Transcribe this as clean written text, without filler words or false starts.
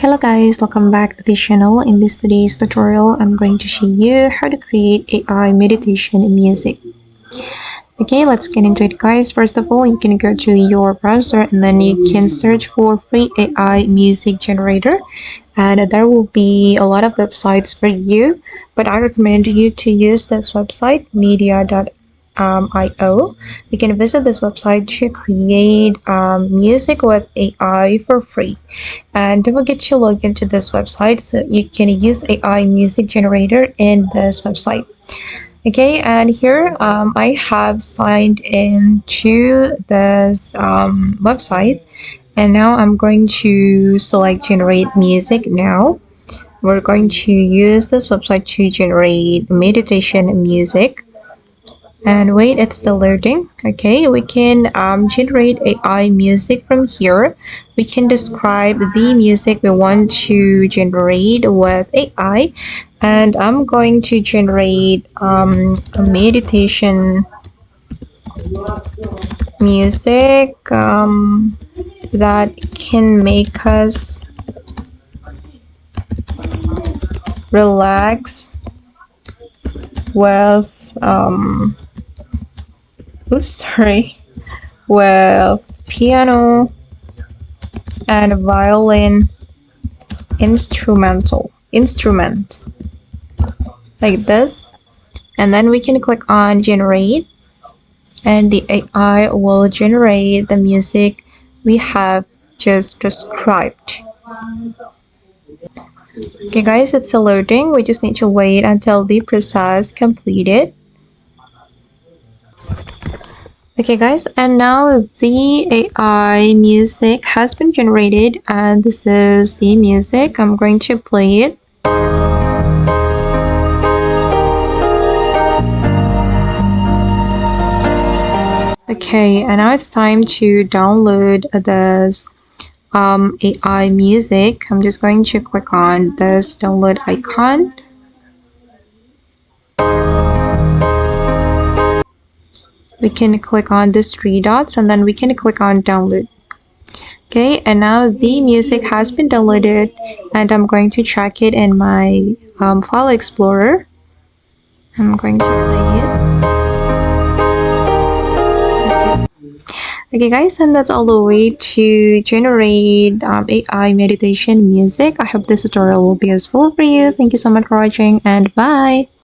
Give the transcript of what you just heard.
Hello guys, welcome back to the channel. In this today's tutorial, I'm going to show you how to create AI meditation music. Okay, let's get into it guys. First of all, you can go to your browser and then you can search for free AI music generator, and there will be a lot of websites for you, but I recommend you to use this website media.io. You can visit this website to create music with AI for free, and don't forget to log into this website so you can use AI music generator in this website. Okay, and here I have signed into this website, and now I'm going to select generate music. Now we're going to use this website to generate meditation music. And wait, it's still loading. Okay, we can generate AI music from here. We can describe the music we want to generate with AI, and I'm going to generate a meditation music that can make us relax with with piano and violin instrument like this, and then we can click on generate, and the AI will generate the music we have just described. Okay guys, it's still loading. We just need to wait until the process completed. Okay guys, and now the AI music has been generated, and this is the music. I'm going to play it. Okay, and now it's time to download this AI music. I'm just going to click on this download icon. We can click on these three dots and then we can click on download. Okay, and now the music has been downloaded, and I'm going to track it in my file explorer. I'm going to play it. Okay guys, and that's all the way to generate AI meditation music. I hope this tutorial will be useful for you. Thank you so much for watching, and bye.